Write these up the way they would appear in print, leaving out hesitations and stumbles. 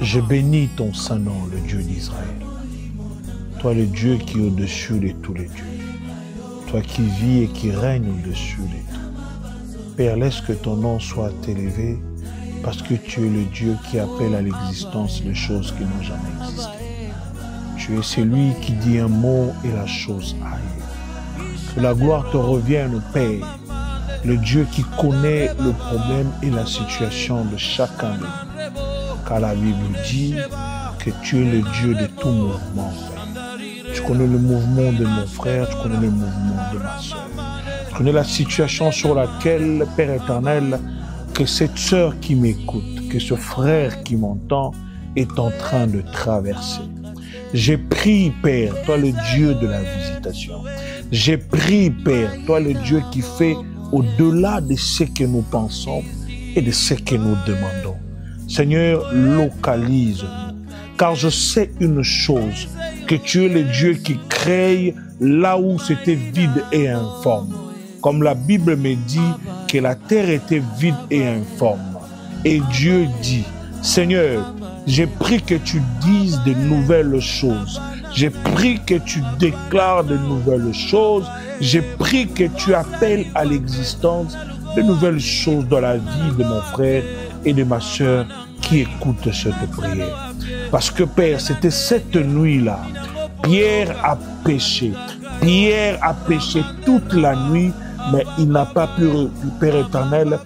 Je bénis ton saint nom, le Dieu d'Israël. Toi, le Dieu qui est au-dessus de tous les dieux. Toi qui vis et qui règne au-dessus de tout. Père, laisse que ton nom soit élevé parce que tu es le Dieu qui appelle à l'existence les choses qui n'ont jamais existé. Tu es celui qui dit un mot et la chose arrive. Que la gloire te revienne, Père, le Dieu qui connaît le problème et la situation de chacun de nous. Car la Bible dit que tu es le Dieu de tout mouvement, Père. Tu connais le mouvement de mon frère, tu connais le mouvement de ma soeur. Tu connais la situation sur laquelle, Père éternel, que cette sœur qui m'écoute, que ce frère qui m'entend est en train de traverser. J'ai pris, Père, toi le Dieu de la visitation. J'ai pris, Père, toi le Dieu qui fait au-delà de ce que nous pensons et de ce que nous demandons. Seigneur, localise-nous, car je sais une chose, que tu es le Dieu qui crée là où c'était vide et informe. Comme la Bible me dit que la terre était vide et informe. Et Dieu dit, Seigneur, j'ai pris que tu dises de nouvelles choses. J'ai pris que tu déclares de nouvelles choses. J'ai pris que tu appelles à l'existence de nouvelles choses dans la vie de mon frère et de ma soeur qui écoutent cette prière. Parce que Père, c'était cette nuit-là, Pierre a péché. Pierre a péché toute la nuit, mais il n'a pas pu, Père éternel,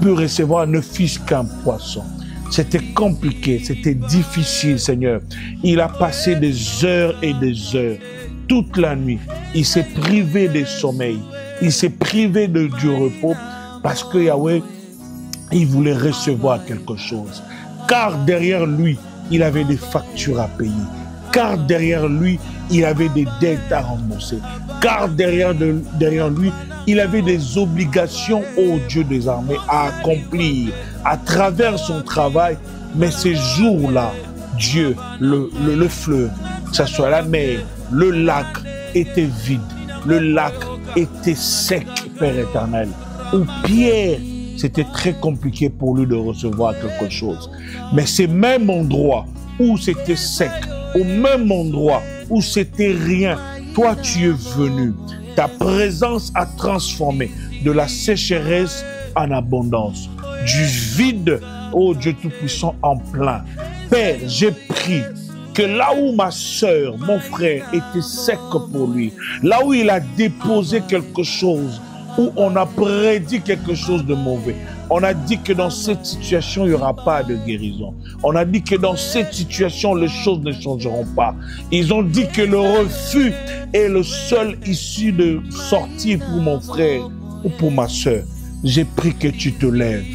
pu recevoir ne fût-ce qu'un poisson. C'était compliqué, c'était difficile, Seigneur. Il a passé des heures et des heures, toute la nuit. Il s'est privé de sommeil, il s'est privé du repos, parce que Yahweh, il voulait recevoir quelque chose. Car derrière lui, il avait des factures à payer. Car derrière lui, il avait des dettes à rembourser. Car derrière lui, il avait des obligations au Dieu des armées à accomplir à travers son travail. Mais ces jours-là, Dieu, le fleuve, que ce soit la mer, le lac, était vide. Le lac était sec, Père éternel. Où Pierre, c'était très compliqué pour lui de recevoir quelque chose. Mais ce même endroit où c'était sec, au même endroit où c'était rien, toi tu es venu. Ta présence a transformé de la sécheresse en abondance, du vide, ô Dieu Tout-Puissant, en plein. Père, j'ai pris que là où ma soeur, mon frère était sec pour lui, là où il a déposé quelque chose, où on a prédit quelque chose de mauvais. On a dit que dans cette situation, il n'y aura pas de guérison. On a dit que dans cette situation, les choses ne changeront pas. Ils ont dit que le refus est le seul issue de sortie pour mon frère ou pour ma soeur. J'ai pris que tu te lèves.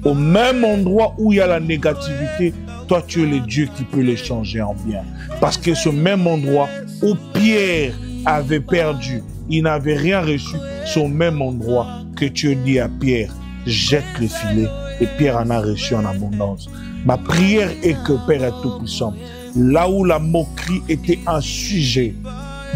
Au même endroit où il y a la négativité, toi, tu es le Dieu qui peut les changer en bien. Parce que ce même endroit où Pierre avait perdu, il n'avait rien reçu, c'est au même endroit que tu as dit à Pierre, jette le filet, et Pierre en a reçu en abondance. Ma prière est que Père est tout-puissant, là où la moquerie était un sujet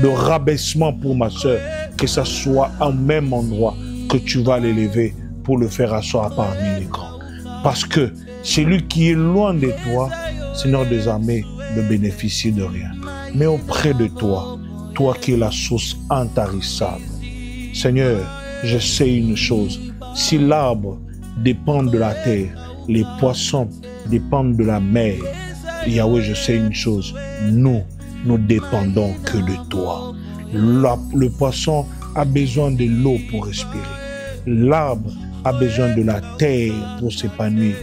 de rabaissement pour ma soeur, que ce soit au même endroit que tu vas l'élever pour le faire asseoir parmi les grands. Parce que celui qui est loin de toi, Seigneur des armées, ne bénéficie de rien. Mais auprès de toi, toi qui es la source intarissable. Seigneur, je sais une chose, si l'arbre dépend de la terre, les poissons dépendent de la mer, Yahweh, je sais une chose, nous dépendons que de toi. Le poisson a besoin de l'eau pour respirer. L'arbre a besoin de la terre pour s'épanouir.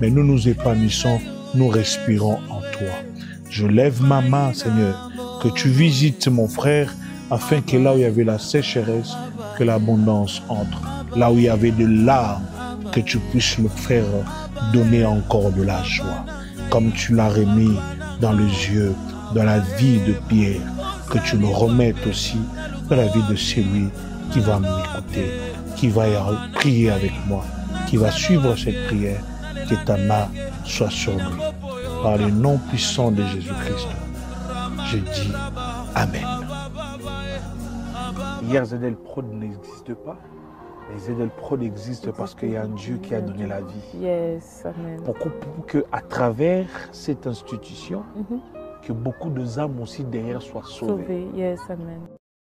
Mais nous nous épanouissons, nous respirons en toi. Je lève ma main, Seigneur, que tu visites mon frère, afin que là où il y avait la sécheresse, que l'abondance entre. Là où il y avait de larmes, que tu puisses le faire donner encore de la joie. Comme tu l'as remis dans les yeux, dans la vie de Pierre, que tu le remettes aussi dans la vie de celui qui va m'écouter, qui va prier avec moi, qui va suivre cette prière, que ta main soit sur lui. Par le nom puissant de Jésus-Christ, je dis Amen. Hier, Zadel Prod n'existe pas. Les Edel Prod existent parce qu'il y a un Dieu qui a donné la vie. Yes, amen. Pour qu'à travers cette institution, que beaucoup d'âmes aussi derrière soient sauvées. Sauvé, yes, amen.